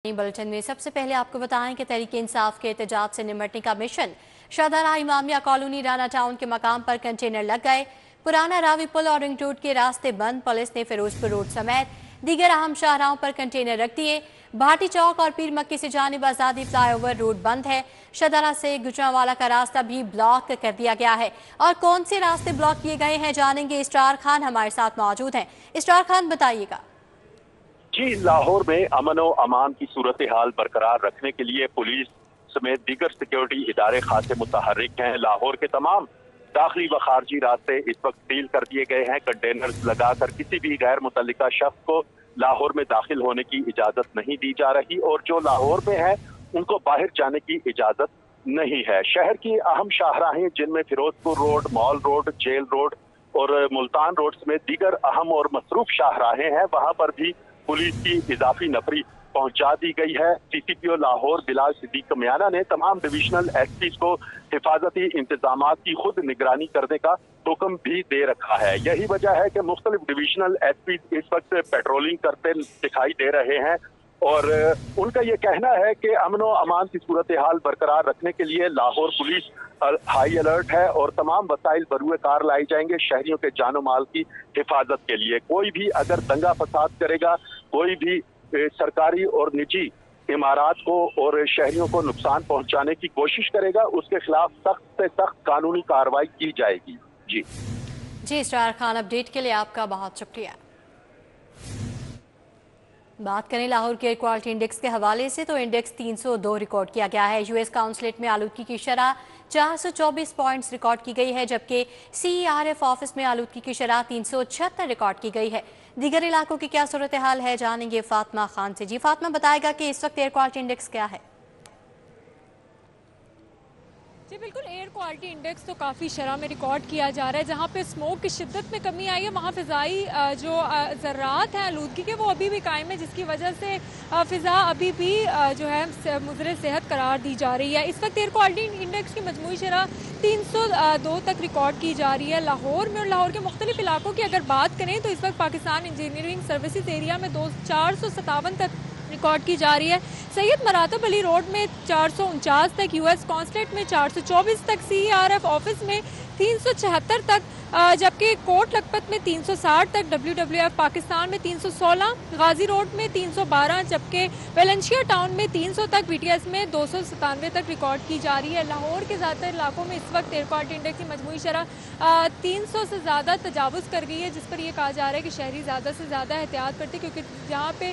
Bulletin में सबसे पहले आपको बताएं कि तहरीक इंसाफ के एहतजाज से निमटने का mission. Shahdara Imamia colony Rana town के मकाम पर कंटेनर लग गए। पुराना रावी पुल और रिंग रोड के रास्ते बंद। पुलिस ने फिरोजपुर रोड समेत दीगर अहम शाहराहों पर कंटेनर रख दिए। भाटी चौक और पीर मक्की से जानिब आजादी फ्लाईओवर रोड बंद है। शाहदरा से गुजरांवाला का रास्ता भी ब्लॉक कर दिया गया है। और कौन से रास्ते ब्लॉक किए गए हैं जानेंगे। इसरार खान हमारे साथ मौजूद हैं। इसरार खान, बताइएगा। जी, लाहौर में अमन व अमान की सूरत हाल बरकरार रखने के लिए पुलिस समेत दीगर सिक्योरिटी इदारे खासे मुतहर्रिक हैं। लाहौर के तमाम दाखिली व खारजी रास्ते इस वक्त सील कर दिए गए हैं। कंटेनर्स लगाकर किसी भी गैर मुतल्लिका शख्स को लाहौर में दाखिल होने की इजाजत नहीं दी जा रही और जो लाहौर में है उनको बाहर जाने की इजाजत नहीं है। शहर की अहम शाहराहें जिनमें Ferozepur road, mall road, jail road और मुल्तान रोड समेत दीगर अहम और मसरूफ शाहराहें हैं, वहां पर भी पुलिस की इजाफी नफरी पहुंचा दी गई है। सीसीपीओ लाहौर बिलाल सिद्दीक कमियाना ने तमाम डिविजनल एसपी को हिफाजती इंतजाम की खुद निगरानी करने का हुक्म भी दे रखा है। यही वजह है कि मुख्तलिफ डिविजनल एसपी इस वक्त पेट्रोलिंग करते दिखाई दे रहे हैं और उनका ये कहना है कि अमन व अमान की सूरत हाल बरकरार रखने के लिए लाहौर पुलिस हाई अलर्ट है और तमाम वसाइल बरूए कार लाई जाएंगे शहरियों के जानो माल की हिफाजत के लिए। कोई भी अगर दंगा फसाद करेगा, कोई भी सरकारी और निजी इमारात को और शहरियों को नुकसान पहुंचाने की कोशिश करेगा, उसके खिलाफ सख्त से सख्त कानूनी कार्रवाई की जाएगी। जी इसरार खान, अपडेट के लिए आपका बहुत शुक्रिया। बात करें लाहौर के एयर क्वालिटी इंडेक्स के हवाले से तो इंडेक्स 302 रिकॉर्ड किया गया है। यूएस काउंसलेट में आलूदगी की शरह 424 पॉइंट्स रिकॉर्ड की गई है, जबकि सीईआरएफ ऑफिस में आलूदगी की शरह 376 रिकॉर्ड की गई है। दीगर इलाकों की क्या सूरत हाल है जानेंगे फातिमा खान से। जी फातिमा, बताएगा कि इस वक्त एयर क्वालिटी इंडेक्स क्या है। जी बिल्कुल, एयर क्वालिटी इंडेक्स तो काफ़ी शरह में रिकॉर्ड किया जा रहा है। जहाँ पे स्मोक की शिद्दत में कमी आई है वहाँ फ़िज़ाई जो ज़र्रात हैं आलूदगी के वो अभी भी कायम है, जिसकी वजह से फ़िज़ा अभी भी जो है मुज़र सेहत करार दी जा रही है। इस वक्त एयर क्वालिटी इंडेक्स की मजमूई शरह 302 तक रिकॉर्ड की जा रही है लाहौर में। और लाहौर के मुख्तलिफ इलाकों की अगर बात करें तो इस वक्त पाकिस्तान इंजीनियरिंग सर्विसेज एरिया में 457 तक रिकॉर्ड की जा रही है। सैयद मरातब अली रोड में 449 तक, यूएस कॉन्सुलेट में 424 तक, सीईआरएफ ऑफिस में 376 तक, जबकि कोट लखपत में 360 तक, डब्ल्यूडब्ल्यूएफ पाकिस्तान में 316, गाजी रोड में 312, जबकि वेलेंशिया टाउन में 300 तक, बीटीएस में 297 तक रिकॉर्ड की जा रही है। लाहौर के ज़्यादातर इलाकों में इस वक्त एयर क्वालिटी इंडेक्स की मजमूई शरह 300 से ज़्यादा तजावुज़ कर गई है, जिस पर यह कहा जा रहा है कि शहरी ज़्यादा से ज़्यादा एहतियात करते, क्योंकि जहाँ पे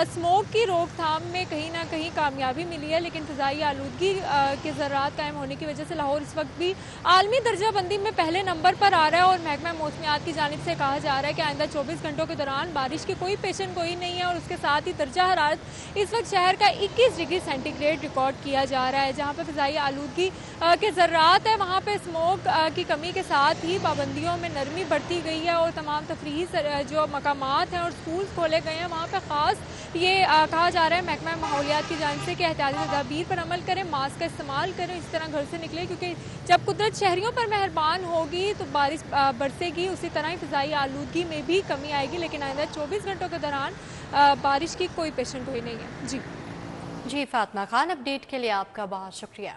स्मोक की रोकथाम में कहीं ना कहीं कामयाबी मिली है, लेकिन फ़िज़ाई आलूदगी के ज़रात कायम होने की वजह से लाहौर इस वक्त भी आलमी दर्जा बंदी में पहले नंबर पर आ रहा है। और महकमा मौसमियात की जानिब से कहा जा रहा है कि आइंदा 24 घंटों के दौरान बारिश की कोई पेशन गोई नहीं है। और उसके साथ ही दर्जा हरारत इस वक्त शहर का 21 डिग्री सेंटीग्रेड रिकॉर्ड किया जा रहा है। जहाँ पर फ़िज़ाई आलूदगी के ज़रात है वहाँ पर स्मोक की कमी के साथ ही पाबंदियों में नरमी बढ़ती गई है और तमाम तफरीही जो मकामात हैं और स्कूल खोले गए हैं वहाँ पर ख़ास ये कहा जा रहा है महकमा माहौलियात की जानिब से कि एहतियाती तदाबीर पर अमल करें, मास्क का इस्तेमाल करें, इस तरह घर से निकलें, क्योंकि जब कुदरत शहरियों पर मेहरबान होगी तो बारिश बरसेगी, उसी तरह ही फ़िज़ाई आलूदगी में भी कमी आएगी। लेकिन आइंदा 24 घंटों के दौरान बारिश की कोई पेशन गोई नहीं है। जी फातिमा खान, अपडेट के लिए आपका बहुत शुक्रिया।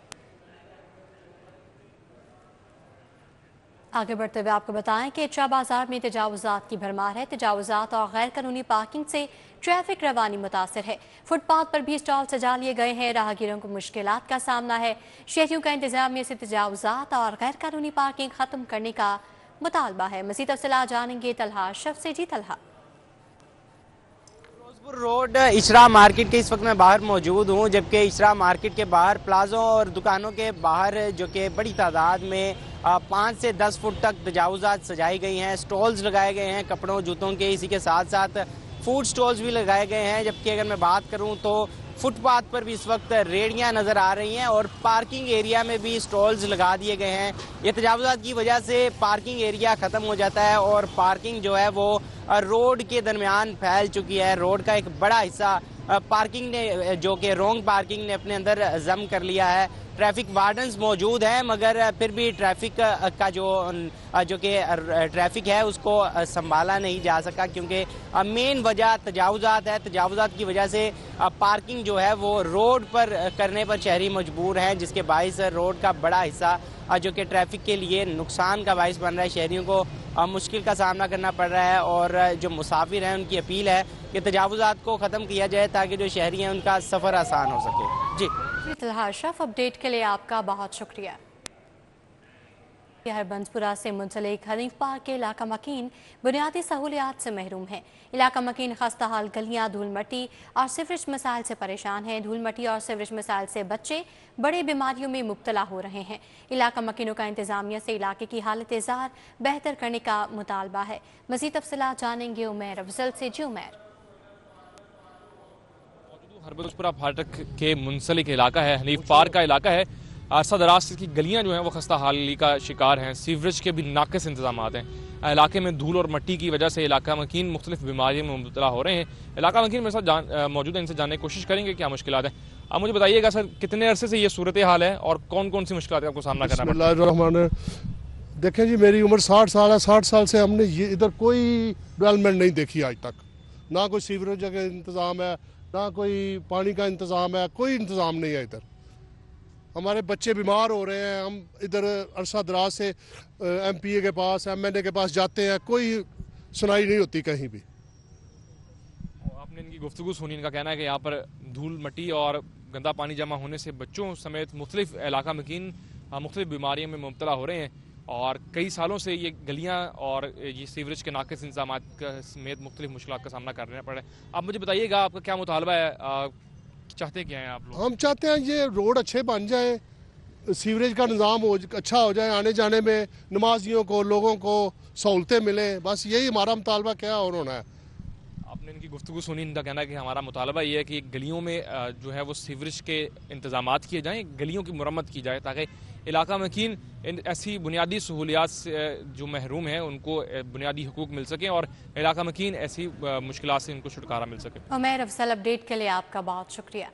आगे बढ़ते हुए आपको बताएं कि इटरा बाजार में तजावुजात की भरमार है। तजावुजात और गैर कानूनी पार्किंग से ट्रैफिक रवानी मुतासर है। फुटपाथ पर भी स्टॉल सजा लिए गए हैं। राहगीरों को मुश्किलात का सामना है। शहरियों का इंतजामिया से तजावुजात और गैर कानूनी पार्किंग खत्म करने का मुतालबा है। मज़ीद तफसीलात जानेंगे तलहा अशरफ से। जी तलहा। रोड इशरा मार्केट के इस वक्त मैं बाहर मौजूद हूँ, जबकि इशरा मार्केट के बाहर प्लाजों और दुकानों के बाहर जो कि बड़ी तादाद में 5 से 10 फुट तक तजावुजात सजाई गई हैं। स्टॉल्स लगाए गए हैं कपड़ों जूतों के, इसी के साथ साथ फूड स्टॉल्स भी लगाए गए हैं। जबकि अगर मैं बात करूँ तो फुटपाथ पर भी इस वक्त रेहड़ियाँ नज़र आ रही हैं और पार्किंग एरिया में भी स्टॉल्स लगा दिए गए हैं। ये तजावुजात की वजह से पार्किंग एरिया ख़त्म हो जाता है और पार्किंग जो है वो रोड के दरमियान फैल चुकी है। रोड का एक बड़ा हिस्सा पार्किंग ने जो कि रोंग पार्किंग ने अपने अंदर जम कर लिया है। ट्रैफिक वार्डन्स मौजूद हैं मगर फिर भी ट्रैफिक का जो कि ट्रैफिक है उसको संभाला नहीं जा सका, क्योंकि मेन वजह तजावुज़ात है। तजावुज़ात की वजह से पार्किंग जो है वो रोड पर करने पर शहरी मजबूर हैं, जिसके बाइस रोड का बड़ा हिस्सा जो कि ट्रैफिक के लिए नुकसान का बाइस बन रहा है। शहरियों को मुश्किल का सामना करना पड़ रहा है और जो मुसाफिर हैं उनकी अपील है कि तजावुज़ात को ख़त्म किया जाए ताकि जो शहरी हैं उनका सफ़र आसान हो सके। जी अशरफ, अपडेट के लिए आपका बहुत शुक्रिया। हरबंसपुरा से मुंसलिक हनीफ पार्क के इलाका मकीन बुनियादी सहूलियात से महरूम है। इलाका मकीन खस्ता हाल गलियाँ, धूल मट्टी और सिवरेज मसाइल से परेशान हैं। धूल मट्टी और सिवरेज मसाइल से बच्चे बड़ी बीमारियों में मुब्तला हो रहे हैं। इलाका मकीनों का इंतजामिया से इलाके की हालत ज़ार बेहतर करने का मुतालबा है। मज़ीद तफसीलात जानेंगे उमैर अफजल से। जी उमैर। हरबंसपुरा फाटक के मुंसलिक इलाका है, हनीफ पार्क का इलाका है। अरसा दराज की गलियां जो हैं वो खस्ता हाली का शिकार हैं। सीवरेज के भी नाक़िस इंतजाम हैं। इलाके में धूल और मट्टी की वजह से इलाका मकीन मुख्तलिफ बीमारियों में मुब्तला हो रहे हैं। इलाका मकीन मेरे साथ मौजूद है, इनसे जानने की कोशिश करेंगे क्या मुश्किलात हैं। आप मुझे बताइएगा सर, कितने अरसे से ये सूरत हाल है और कौन कौन सी मुश्किलात का आपको सामना करना पड़ता है? देखें जी, मेरी उम्र 60 साल है। 60 साल से हमने ये इधर कोई डेवलपमेंट नहीं देखी आज तक। ना कोई सीवरेज का इंतज़ाम है, ना कोई पानी का इंतज़ाम है, कोई इंतज़ाम नहीं है इधर। हमारे बच्चे बीमार हो रहे हैं। हम इधर अरसा दराज से MPA के पास, MNA के पास जाते हैं, कोई सुनाई नहीं होती कहीं भी। आपने इनकी गुफ्तगू सुनी, इनका कहना है कि यहाँ पर धूल मट्टी और गंदा पानी जमा होने से बच्चों समेत मुख्तलिफ इलाका मकीन मुख्तलिफ बीमारियों में मुब्तला हो रहे हैं और कई सालों से ये गलियाँ और ये सीवरेज के नाक़िस इंतजाम समेत मुख्तलिफ मुश्किलात का सामना करना पड़ रहा है। आप मुझे बताइएगा, आपका क्या मुतालबा है, चाहते क्या हैं आप लोग? हम चाहते हैं ये रोड अच्छे बन जाए, सीवरेज का निज़ाम अच्छा हो जाए, आने जाने में नमाजियों को, लोगों को सहूलतें मिलें। बस यही हमारा मुतालबा क्या और होना है। आपने इनकी गुफ्तगू सुनी, इनका कहना है कि हमारा मुतालबा ये है कि गलियों में जो है वो सीवरेज के इंतजामात किए जाएँ, गलियों की मुरम्मत की जाए ताकि इलाका मकीन ऐसी बुनियादी सहूलियात से जो महरूम हैं उनको बुनियादी हुकूक मिल सकें और इलाका मकीन ऐसी मुश्किलात से इनको छुटकारा मिल सके। उमैर अफजल, अपडेट के लिए आपका बहुत शुक्रिया।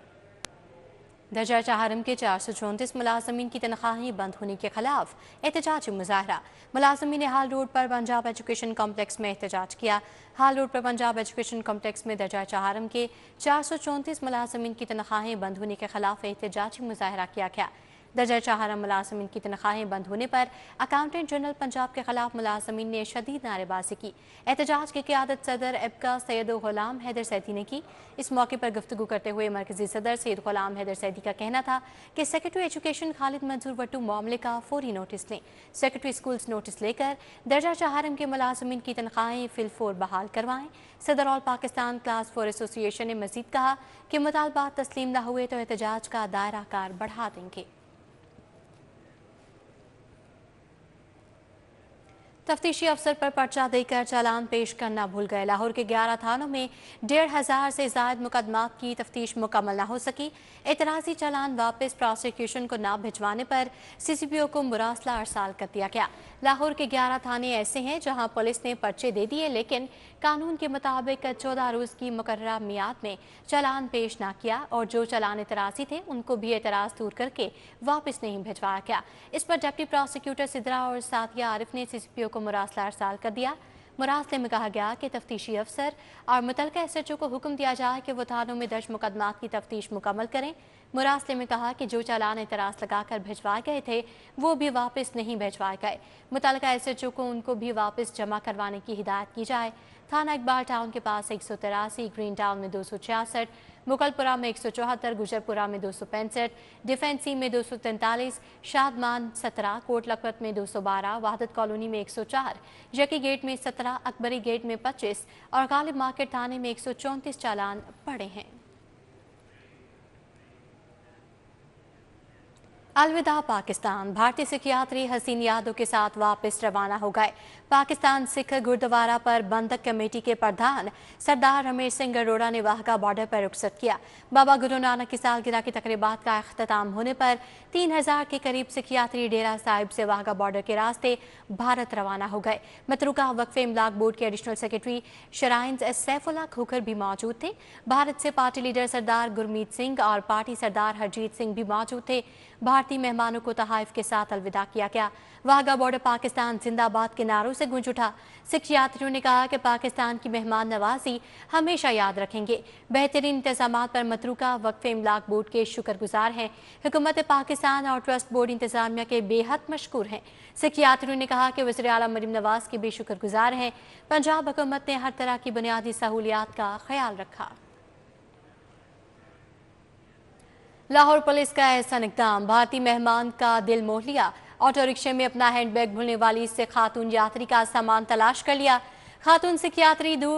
दर्जा चाहरम के 434 मुलाजमीन की तनख्वाहें बंद होने के खिलाफ एहतजाजी मुजाहरा। मुलाजमीन ने हाल रोड पर पंजाब एजुकेशन कॉम्प्लेक्स में एहतजाज किया। हाल रोड पर पंजाब एजुकेशन कॉम्प्लेक्स में दर्जा चाहरम के 434 मुलाजमीन की तनख्वाहें बंद होने के खिलाफ एहतजाजी मुजाहरा किया गया। दर्जा चाहरम मुलाजमीन की तनख्वाहें बंद होने पर अकाउंटेंट जनरल पंजाब के खिलाफ मुलाजमीन ने शदीद नारेबाजी की। एहतजाज की क़ियादत सदर एबका सैयद गुलाम हैदर सैदी ने की। इस मौके पर गुफ्तगू करते हुए मरकजी सदर सैयद गुलाम हैदर सैदी का कहना था कि सेक्रेटरी एजुकेशन खालिद मंसूर वट्टू मामले का फौरी नोटिस लें। सेक्रेटरी स्कूल्स नोटिस लेकर दर्जा चाहरम के मुलाजमीन की तनख्वाहें फिलफौर बहाल करवाएं। सदर ऑल पाकिस्तान क्लास 4 एसोसिएशन ने मजीद कहा कि मुतालबात तस्लीम न हुए तो एहतजाज का दायरा कार बढ़ा देंगे। तफ्तीशी अफसर पर पर्चा देकर चालान पेश करना भूल गए। लाहौर के 11 थानों में 1500 से ज़ायद मुकदमात की तफ्तीश मुकम्मल न हो सकी। एतराज़ी चालान वापस प्रोसिक्यूशन को न भिजवाने पर CCPO को मुरासला अरसाल कर दिया गया। लाहौर के 11 थाने ऐसे हैं जहां पुलिस ने पर्चे दे दिए लेकिन कानून के मुताबिक 14 रोज़ की मुकर्ररा मियाद में चालान पेश न किया और जो चालान एतराज़ी थे उनको भी एतराज़ दूर करके वापस नहीं भिजवाया गया। इस पर डिप्टी प्रोसिक्यूटर सिद्रा और साथिया आरिफ ने CCPO को मुरासला अरसाल कर दिया। मुरासले में कहा गया कि तफ्तीशी अफसर और मुतलका SHO को हुक्म दिया जाए कि वो थानों में दर्ज मुकदमात की तफ्तीश मुकम्मल करें। मुरासले में कहा कि जो चालान एतराज़ लगाकर भिजवाए गए थे वो भी वापस नहीं भिजवाए गए। मुतलका SHO को उनको भी वापस जमा करवाने की हिदायत की जाए। थाना इकबाल टाउन के पास 183, ग्रीन टाउन में 266, मुगलपुरा में 174, गुजरपुरा में 265, डिफेंसी में 243, शादमान 17, कोट लखपत में 212, वहादत कॉलोनी में 104, जकी गेट में 17, अकबरी गेट में 25 और गालिब मार्केट थाने में 134 चालान पड़े हैं। अलविदा पाकिस्तान। भारतीय सिख यात्री हसीन यादों के साथ वापस रवाना हो गए। पाकिस्तान सिख गुरुद्वारा पर बंधक कमेटी के प्रधान सरदार रमेश सिंह अरोड़ा ने वाहगा बॉर्डर पर रुखसत किया। बाबा गुरु नानक की सालगिरह की तकरीबात का अख्ताम होने पर 3000 के करीब सिख यात्री डेरा साहिब से वाहगा बॉर्डर के रास्ते भारत रवाना हो गए। मतरूका वक्फ इमलाक बोर्ड के additional secretary shrine Saifullah Khokhar भी मौजूद थे। भारत से पार्टी लीडर सरदार गुरमीत सिंह और पार्टी सरदार हरजीत सिंह भी मौजूद थे। भारतीय मेहमानों को तहाइफ के साथ अलविदा किया गया। वाहगा बॉर्डर पाकिस्तान जिंदाबाद के नारों से गूंज उठा। सिख यात्रियों ने कहा कि पाकिस्तान की मेहमान नवाजी हमेशा याद रखेंगे। बेहतरीन इंतजाम पर मतरूका वक्फ इमलाक बोर्ड के शुक्रगुजार हैं। हुकूमत पाकिस्तान और ट्रस्ट बोर्ड इंतजामिया के बेहद मशकूर हैं। सिख यात्रियों ने कहा कि वज़ीर आला मरीम नवाज के भी शुक्रगुजार हैं। पंजाब हुकूमत ने हर तरह की बुनियादी सहूलियात का ख्याल रखा। लाहौर पुलिस का ऐसा इक़दाम, भारतीय मेहमान का दिल मोह लिया। ऑटो रिक्शे में अपना हैंडबैग भूलने वाली इससे खातून यात्री का सामान तलाश कर लिया। खातून सिख यात्री दो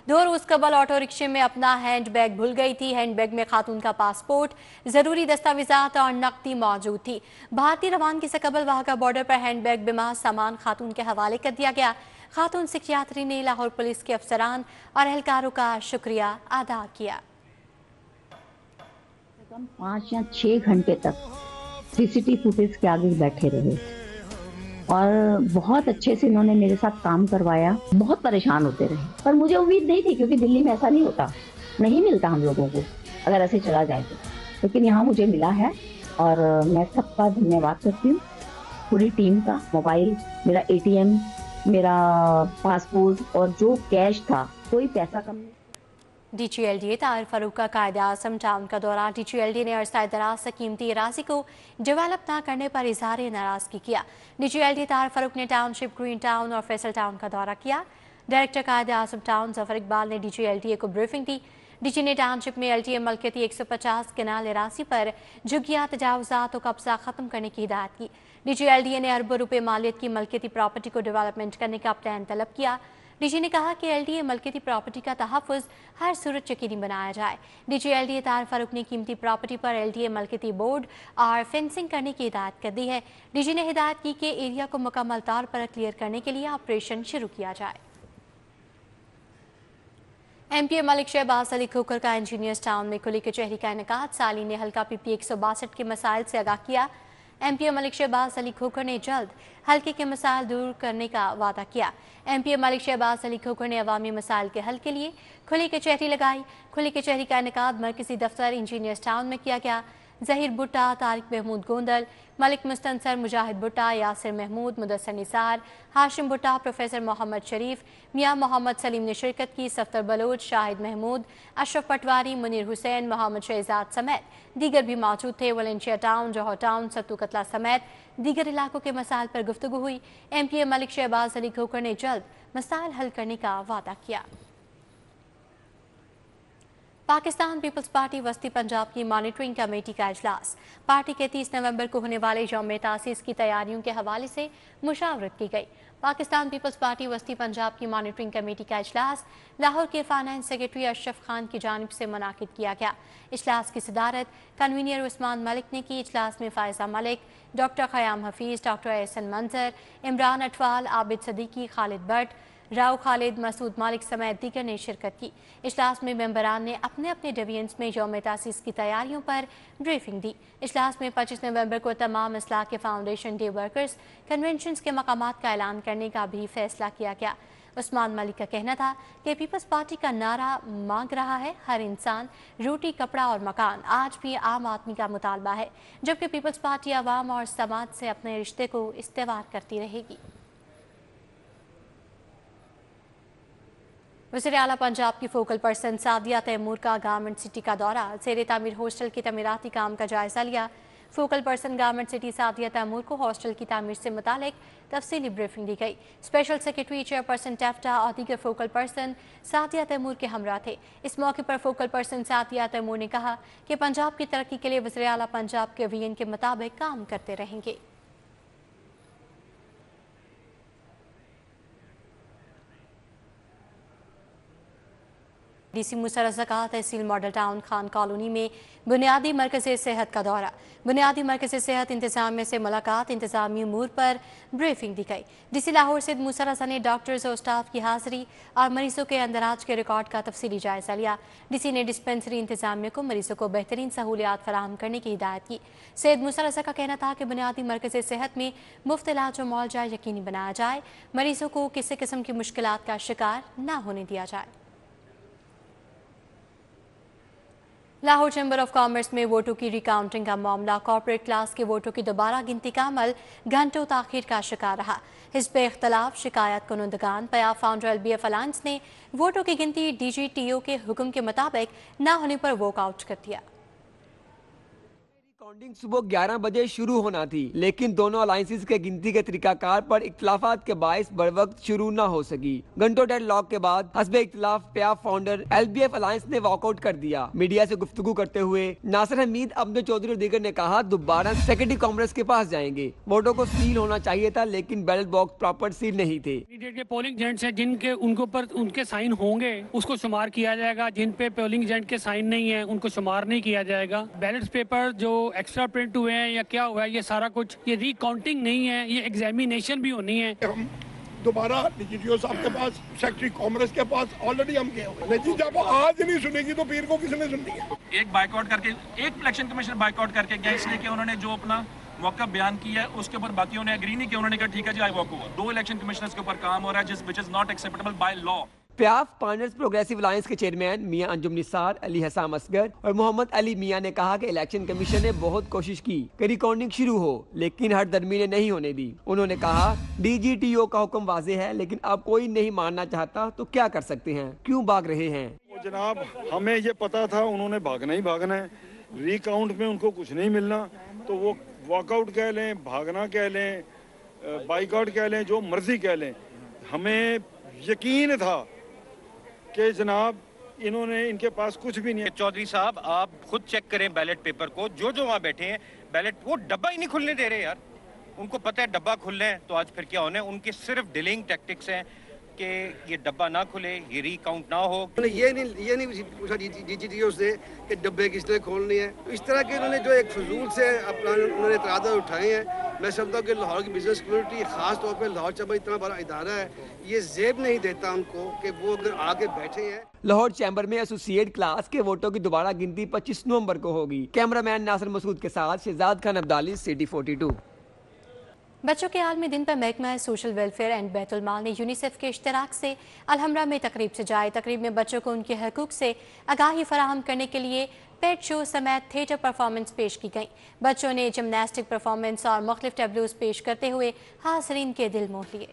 रोज कबल ऑटो रिक्शे में अपना हैंडबैग भूल गई थी। हैंडबैग में खातून का पासपोर्ट, जरूरी दस्तावेजात और नकदी मौजूद थी। भारतीय रवानगी से कबल वाहगा बॉर्डर पर हैंडबैग बिमा सामान खातून के हवाले कर दिया गया। खातून सिख यात्री ने लाहौर पुलिस के अफसरान और एहलकारों का शुक्रिया अदा किया। 5 या 6 घंटे तक सीसीटीवी फुटेज के आगे बैठे रहे और बहुत अच्छे से इन्होंने मेरे साथ काम करवाया। बहुत परेशान होते रहे, पर मुझे उम्मीद नहीं थी क्योंकि दिल्ली में ऐसा नहीं होता, नहीं मिलता हम लोगों को अगर ऐसे चला जाए तो। लेकिन यहाँ मुझे मिला है और मैं सबका धन्यवाद करती हूँ, पूरी टीम का। मोबाइल, मेरा ATM, मेरा पासपोर्ट और जो कैश था, कोई पैसा कम नहीं। DGLDA ताहिर फारूक का कायदे आज़म टाउन का दौरा। DGLDA ने अरसा दराज से कीमती अराजी को डेवलप न करने पर इजहार नाराजगी किया। DGLDA ताहिर फारूक ने टाउनशिप, ग्रीन टाउन और फैसल टाउन का दौरा किया। डायरेक्टर कायदे आज़म टाउन जफर इकबाल ने DGLDA को ब्रीफिंग दी। डीजी ने टाउनशिप में LTA मलकियती 150 कनाल अराजी पर झुग्गियाँ तजावुजात और कब्जा खत्म करने की हिदायत की। DGLDA ने अरबों रुपए मालियत की मलकियती प्रॉपर्टी को डेवलपमेंट करने का प्लान तलब किया। डीजी ने कहा कि LTA मलकियती प्रॉपर्टी का तहफ़्फ़ुज़ हर सूरत यकीनी बनाया जाए। DGLDA ताहिर फारूक ने कीमती प्रॉपर्टी पर LTA मलकियती बोर्ड और फेंसिंग करने की हिदायत कर दी है। डीजी ने हिदायत की कि एरिया को मुकम्मल तौर पर क्लियर करने के लिए ऑपरेशन शुरू किया जाए। MPA मलिक शहबाज अली खोखर का इंजीनियर्स टाउन में खुली कचहरी का इनेकाद। साली ने हल्का PP 162 के मसाइल से आगाह किया। MPA मलिक शहबाज अली खोखर ने जल्द हल्के के मसाइल दूर करने का वादा किया। MPA मलिक शहबाज अली खोखर ने अवामी मसाइल के हल के लिए खुली कचहरी लगाई। खुली कचहरी का इनेकाद मरकजी दफ्तर इंजीनियर्स टाउन में किया गया। जहीर भुट्टा, तारिक महमूद गोंदल, मलिक मुस्तनसर, मुजाहिद भुट्टा, यासिर महमूद, मुदस्सर निसार, हाशिम भुट्टा, प्रोफेसर मोहम्मद शरीफ, मियाँ मोहम्मद सलीम ने शिरकत की। सफ्तर बलोच, शाहिद महमूद, अशरफ पटवारी, मुनीर हुसैन, मोहम्मद शहजाद समेत दीगर भी मौजूद थे। वलेंशिया टाउन, जौहर टाउन, सत्तू कतला समेत दीगर इलाकों के मसाइल पर गुफ्तगू हुई। MPA मलिक शहबाज अली खोखर ने जल्द मसाइल हल करने का वादा किया। पाकिस्तान पीपल्स पार्टी वस्ती पंजाब की मॉनिटरिंग कमेटी का इजलास। पार्टी के 30 नवंबर को होने वाले यौम तासीस की तैयारियों के हवाले से मुशावरत की गई। पाकिस्तान पीपल्स पार्टी वस्ती पंजाब की मॉनिटरिंग कमेटी का इजलास लाहौर के फाइनेंस सेक्रेटरी अशरफ खान की जानिब से मुनाकिद किया गया। इजलास की सदारत कन्वीनर उस्मान मलिक ने की। इजलास में फायजा मलिक, डॉक्टर ख़याम हफीज़, डॉक्टर एहसन मंजर, इमरान अटवाल, आबिद सदीकी, खालिद भट्ट, राव खालिद, मसूद मालिक समेत दीगर ने शिरकत की। इजलास में मेंबरान ने अपने अपने डिवीजन्स में यौम तासीस की तैयारियों पर ब्रीफिंग दी। इजलास में 25 नवंबर को तमाम इस्लाह के फाउंडेशन डे वर्कर्स कन्वेंशन के मकामात का ऐलान करने का भी फैसला किया गया। उस्मान मलिक का कहना था कि पीपल्स पार्टी का नारा मांग रहा है हर इंसान, रोटी, कपड़ा और मकान आज भी आम आदमी का मुतालबा है, जबकि पीपल्स पार्टी आवाम और समाज से अपने रिश्ते को इस्तेवार करती रहेगी। वज़ीर आला पंजाब की फोकल पर्सन सादिया तैमूर का गारमेंट सिटी का दौरा। ज़ेर तामीर हॉस्टल के तमीराती काम का जायजा लिया। Focal person garment city Sadia Taimur को हॉस्टल की तामीर से मुतालिक तफसीली ब्रीफिंग दी गई। स्पेशल सेक्रेटरी, चेयरपर्सन टैफ्टा और दीगर फोकल पर्सन सादिया तैमूर के हमरा थे। इस मौके पर फोकल पर्सन सादिया तैमूर ने कहा कि पंजाब की तरक्की के लिए वज़ीर आला पंजाब के विजन के मुताबिक काम करते रहेंगे। डीसी मूसा रज़ा का तहसील मॉडल टाउन खान कॉलोनी में बुनियादी मरकज़ सेहत का दौरा। बुनियादी मरकज़ सेहत इंतजामिया से मुलाकात, इंतजामी अमूर पर ब्रीफिंग दी गई। डीसी लाहौर सैयद मूसा रज़ा ने डॉक्टर्स और स्टाफ की हाजिरी और मरीजों के अंदराज के रिकॉर्ड का तफसीली जायजा लिया। डीसी ने डिस्पेंसरी इंतजामिया को मरीजों को बेहतरीन सहूलियात फराहम करने की हिदायत की। सैयद मूसा रज़ा का कहना था कि बुनियादी मरकज़ सेहत में मुफ्त इलाज और मुआवजा यकीनी बनाया जाए, मरीजों को किसी किस्म की मुश्किलात का शिकार न होने दिया जाए। लाहौर चैम्बर ऑफ कॉमर्स में वोटों की रिकाउंटिंग का मामला, कॉर्पोरेट क्लास के वोटों की दोबारा गिनती का अमल घंटों ताखीर का शिकार रहा। हिज़्ब इख्तलाफ शिकायत कुनंदगान पयाब फाउंडर LBF अलायंस ने वोटों की गिनती DGTO के हुक्म के मुताबिक न होने पर वॉकआउट कर दिया। काउंटिंग सुबह 11 बजे शुरू होना थी, लेकिन दोनों अलायंसेस के गिनती के तरीकाकार पर इख्तलाफात के बायस बर वक्त शुरू न हो सकी। घंटों डेडलॉक के बाद हस्ब इख्तलाफ पयाब फाउंडर LBF अलायंस ने वॉकआउट कर दिया। मीडिया से गुफ्तगू करते हुए नासिर हमीद, अब्दुल चौधरी और दीगर ने कहा दोबारा सेक्रेटरी कांग्रेस के पास जाएंगे। वोटों को सील होना चाहिए था, लेकिन बैलेट बॉक्स प्रॉपर सील नहीं थे। के पोलिंग एजेंट्स हैं जिनके उनके ऊपर उनके साइन होंगे, उसको शुमार किया जाएगा। जिन पे पोलिंग एजेंट के साइन नहीं है उनको शुमार नहीं किया जाएगा। बैलेट पेपर जो एक्स्ट्रा प्रिंट हुए हैं या क्या हुआ है, ये सारा कुछ, ये रिकाउंटिंग नहीं है, ये एग्जामिनेशन भी होनी है। हम दोबारा DGTO साहब के पास, सेक्रेटरी कांग्रेस के पास ऑलरेडी हम गए हुए, लेकिन जब आज नहीं सुनेगी तो पीर को किसने सुननी है। एक बाइकआउट करके, एक इलेक्शन कमीशन बाइकआउट करके गया, इसलिए कि उन्होंने जो अपना मौका बयान किया है उसके ऊपर बाकियों ने एग्री नहीं किया। उन्होंने कहा ठीक है जी, I walk over. 2 election commissioners के ऊपर काम हो रहा है which is not acceptable by law. पयाब पार्टनर्स प्रोग्रेसिव अलायंस के चेयरमैन मियां अंजुम निसार, अली हसाम असगर और मोहम्मद अली मियां ने कहा कि इलेक्शन कमीशन ने बहुत कोशिश की कि रिकॉर्डिंग शुरू हो, लेकिन हर दरमी ने नहीं होने दी। उन्होंने कहा DGTO का हुक्म वाज़ेह है, लेकिन अब कोई नहीं मानना चाहता तो क्या कर सकते हैं, क्यों भाग रहे हैं। जनाब, हमें ये पता था उन्होंने भागना ही भागना है, रिकाउंट में उनको कुछ नहीं मिलना, तो वो वॉकआउट कह लें, भागना कह लें, बाइकआउट कह लें, जो मर्जी कह लें, हमें यकीन था कि जनाब इन्होंने, इनके पास कुछ भी नहीं है। चौधरी साहब, आप खुद चेक करें बैलेट पेपर को, जो वहाँ बैठे हैं, बैलेट वो डब्बा ही नहीं खुलने दे रहे यार। उनको पता है डब्बा खुलने हैं तो आज फिर क्या होने, उनके सिर्फ डिलेइंग टैक्टिक्स हैं कि ये डब्बा ना खुले, ये रिकाउंट ना हो। ये नहीं पूछा DGTO से कि डब्बे किसने खोलने हैं। तो इस तरह के उन्होंने जो एक फजूल से अपना उन्होंने इतराज़ उठाए हैं। मैं समझता हूँ कि लाहौर की बिजनेस कम्युनिटी, खास तौर पर लाहौर चैम्बर इतना बड़ा इदारा है, ये ज़ेब नहीं देता उनको कि वो अगर आगे बैठे हैं। लाहौर चैम्बर में एसोसिएट क्लास के वोटों की दोबारा गिनती 25 नवंबर को होगी। कैमरामैन नासिर मसूद के साथ शहजाद खान अब्दाली, सिटी 42। बच्चों के आलमी दिन पर महकमा सोशल वेलफेयर एंड बैतुल माल ने यूनिसेफ के इश्तराक से अलहमरा में तकरीब सजाई। तकरीब में बच्चों को उनके हकूक से आगाही फराहम करने के लिए पेट शो समेत थिएटर परफॉर्मेंस पेश की गई। बच्चों ने जिमनास्टिक परफॉर्मेंस और मुख्तलिफ टैबलोज पेश करते हुए हाज़रीन के दिल मोह लिए।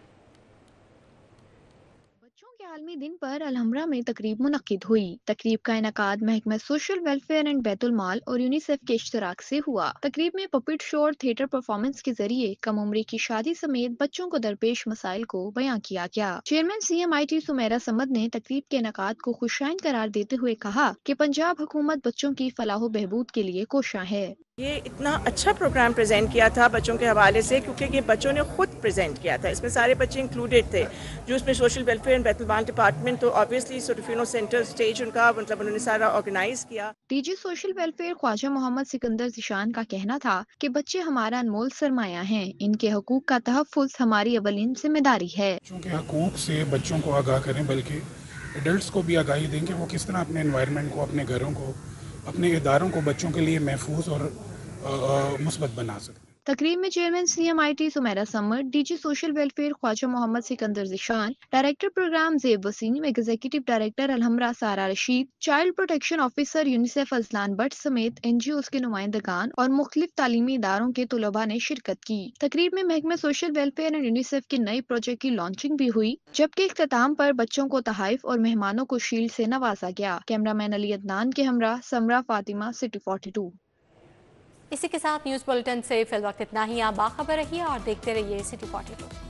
आलमी दिन पर अलहमरा में तकरीब मुनक्किद हुई। तकरीब का इनकाद महकमा सोशल वेलफेयर एंड बैतुल माल और यूनिसेफ के इश्तराक से हुआ। तकरीब में पपेट शो और थिएटर परफॉर्मेंस के जरिए कम उम्री की शादी समेत बच्चों को दरपेश मसाइल को बयां किया गया। चेयरमैन CMIT सुमेरा समद ने तकरीब के इनकाद को खुशाइन करार देते हुए कहा कि पंजाब हुकूमत बच्चों की फलाह बहबूद के लिए कोशा है। ये इतना अच्छा प्रोग्राम प्रेजेंट किया था बच्चों के हवाले से, क्योंकि ये बच्चों ने खुद प्रेजेंट किया था। इसमें सारे बच्चे इंक्लूडेड थे, जो इसमें social welfare and Baitul Maal department, तो ऑब्वियसली सोटिफिनो सेंटर स्टेज उनका मतलब उन्होंने सारा ऑर्गेनाइज किया। DG social welfare Khawaja Mohammad Sikandar Zeeshan का कहना था कि बच्चे हमारा अनमोल सरमाया हैं, इनके हकूक का तहफ़्फ़ुज़ हमारी अवलीन जिम्मेदारी है। बच्चों के हकूक से बच्चों को आगाह करें, बल्कि एडल्ट्स को भी आगाही दें कि वो किस तरह अपने एनवायरनमेंट को, अपने घरों को, अपने इदारों को बच्चों के लिए महफूज और मुस्बत बना सकते हैं। तकरीब में chairman CMIT Sumaira Samad, DG social welfare Khawaja Mohammad Sikandar Zeeshan, director programme Zeb Waseem, executive director Alhamra Sara Rasheed, child protection officer UNICEF Ajlan Bhatt समेत NGOs के नुमाइंदगान और मुख्तलिफ तालीमी इदारों के तुलबा ने शिरकत की। तकरीब में महकमा सोशल वेलफेयर एंड यूनिसेफ के नए प्रोजेक्ट की लॉन्चिंग भी हुई, जबकि इख्तिताम पर बच्चों को तहाइफ और मेहमानों को शील्ड से नवाजा गया। कैमरामैन अली अदनान के हमरा समरा फातिमा, सिटी 42। इसी के साथ न्यूज़ बुलेटिन से फिल वक्त इतना ही। आप बाखबर रहिए और देखते रहिए सिटी 42।